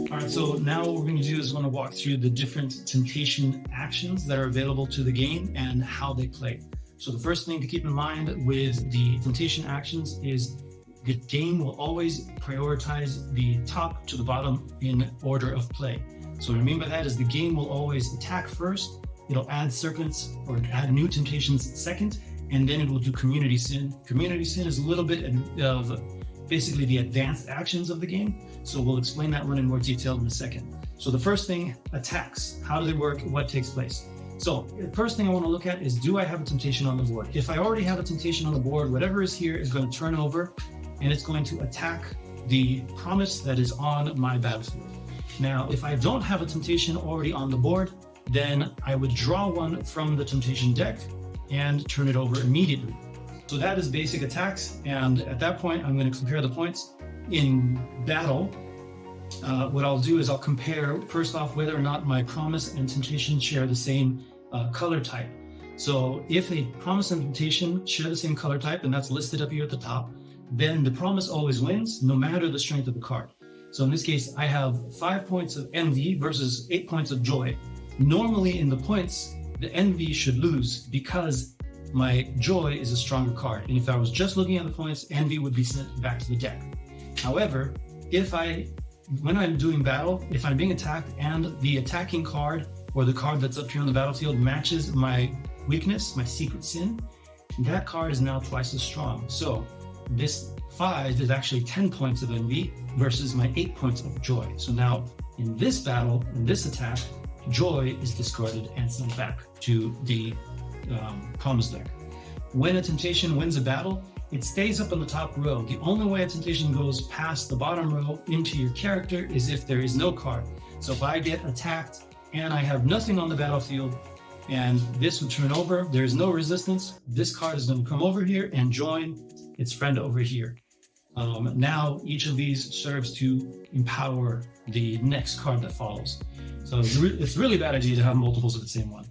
All right, so now what we're going to do is we're going to walk through the different temptation actions that are available to the game and how they play. So the first thing to keep in mind with the temptation actions is the game will always prioritize the top to the bottom in order of play. So what I mean by that is the game will always attack first, it'll add serpents or add new temptations second, and then it will do community sin. Community sin is a little bit of basically the advanced actions of the game. So we'll explain that one in more detail in a second. So the first thing, attacks. How do they work? What takes place? So the first thing I want to look at is, do I have a temptation on the board? If I already have a temptation on the board, whatever is here is going to turn over and it's going to attack the promise that is on my battlefield. Now, if I don't have a temptation already on the board, then I would draw one from the temptation deck and turn it over immediately. So that is basic attacks, and at that point I'm going to compare the points. In battle, what I'll do is I'll compare first off whether or not my promise and temptation share the same color type. So if a promise and temptation share the same color type, and that's listed up here at the top, then the promise always wins no matter the strength of the card. So in this case I have 5 points of envy versus 8 points of joy. Normally in the points the envy should lose because my joy is a stronger card, and if I was just looking at the points, envy would be sent back to the deck. However, when I'm doing battle, if I'm being attacked and the attacking card or the card that's up here on the battlefield matches my weakness, my secret sin, that card is now twice as strong. So this 5 is actually 10 points of envy versus my 8 points of joy. So now in this battle, in this attack, joy is discarded and sent back to the promise deck. When a temptation wins a battle, it stays up on the top row. The only way a temptation goes past the bottom row into your character is if there is no card. So if I get attacked and I have nothing on the battlefield and this would turn over, there is no resistance, this card is going to come over here and join its friend over here. Now each of these serves to empower the next card that follows. So it's really a bad idea to have multiples of the same one.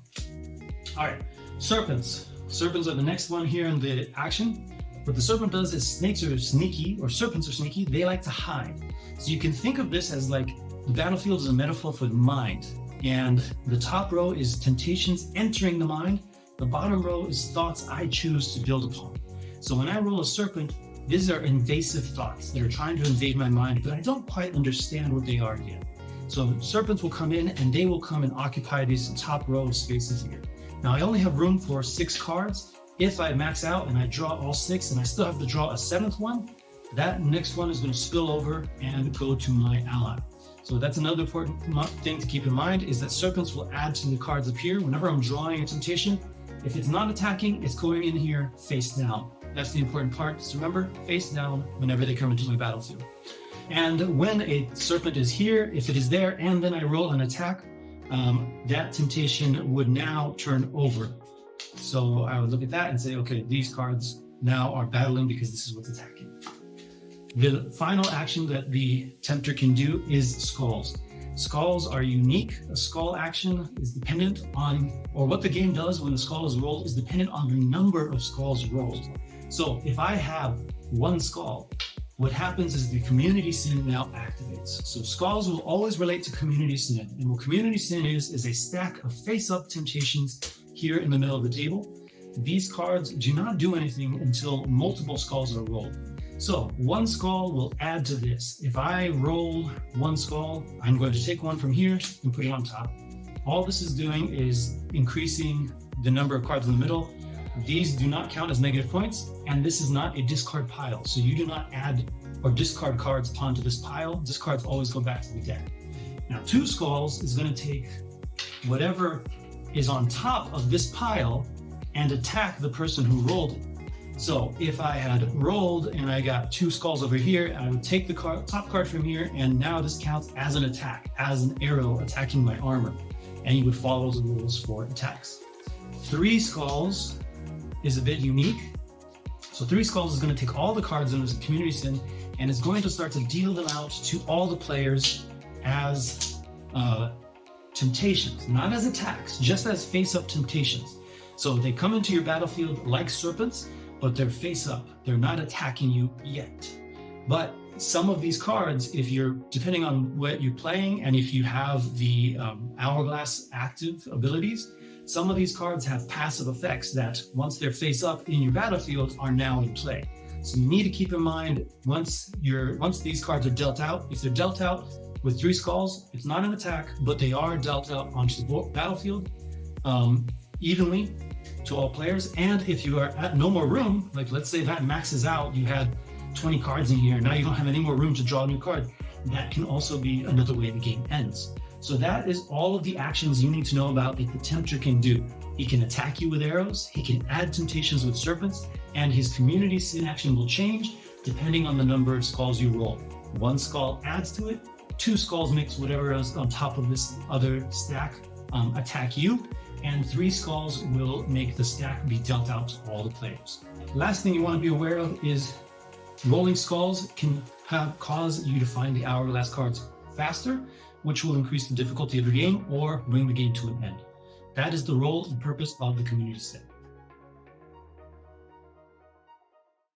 All right, serpents. Serpents are the next one here in the action. What the serpent does is snakes are sneaky, or serpents are sneaky. They like to hide. So you can think of this as like the battlefield is a metaphor for the mind. And the top row is temptations entering the mind. The bottom row is thoughts I choose to build upon. So when I roll a serpent, these are invasive thoughts that are trying to invade my mind, but I don't quite understand what they are yet. So serpents will come in and they will come and occupy these top row of spaces here. Now I only have room for 6 cards. If I max out and I draw all 6 and I still have to draw a 7th one, that next one is going to spill over and go to my ally. So that's another important thing to keep in mind, is that serpents will add to the cards up here. Whenever I'm drawing a temptation, if it's not attacking, it's going in here face down. That's the important part. So remember, face down whenever they come into my battlefield. And when a serpent is here, if it is there and then I roll an attack, that temptation would now turn over. So I would look at that and say, okay, these cards now are battling because this is what's attacking. The final action that the tempter can do is skulls. Skulls are unique. A skull action is dependent on, or what the game does when the skull is rolled is dependent on the number of skulls rolled. So if I have 1 skull, what happens is the community sin now activates. So skulls will always relate to community sin. And what community sin is a stack of face-up temptations here in the middle of the table. These cards do not do anything until multiple skulls are rolled. So 1 skull will add to this. If I roll 1 skull, I'm going to take 1 from here and put it on top. All this is doing is increasing the number of cards in the middle. These do not count as negative points, and this is not a discard pile. So you do not add or discard cards onto this pile. Discards always go back to the deck. Now 2 skulls is going to take whatever is on top of this pile and attack the person who rolled it. So if I had rolled and I got 2 skulls over here, I would take the top card from here, and now this counts as an attack, as an arrow attacking my armor, and you would follow the rules for attacks. 3 skulls is a bit unique. So 3 skulls is going to take all the cards in this community sin, and it's going to start to deal them out to all the players as temptations, not as attacks, just as face-up temptations. So they come into your battlefield like serpents, but they're face up. They're not attacking you yet. But some of these cards, if you're, depending on what you're playing, and if you have the Hourglass active abilities, some of these cards have passive effects that once they're face up in your battlefield are now in play. So you need to keep in mind once these cards are dealt out, if they're dealt out with 3 skulls, it's not an attack, but they are dealt out onto the battlefield evenly to all players. And if you are at no more room, like let's say that maxes out, you had 20 cards in here, now you don't have any more room to draw a new card, that can also be another way the game ends. So that is all of the actions you need to know about that the Tempter can do. He can attack you with arrows, he can add temptations with serpents, and his community sin action will change depending on the number of skulls you roll. 1 skull adds to it, 2 skulls makes whatever else on top of this other stack attack you, and 3 skulls will make the stack be dealt out to all the players. Last thing you want to be aware of is rolling skulls can cause you to find the Hourglass cards faster, which will increase the difficulty of the game or bring the game to an end. That is the role and purpose of the community set.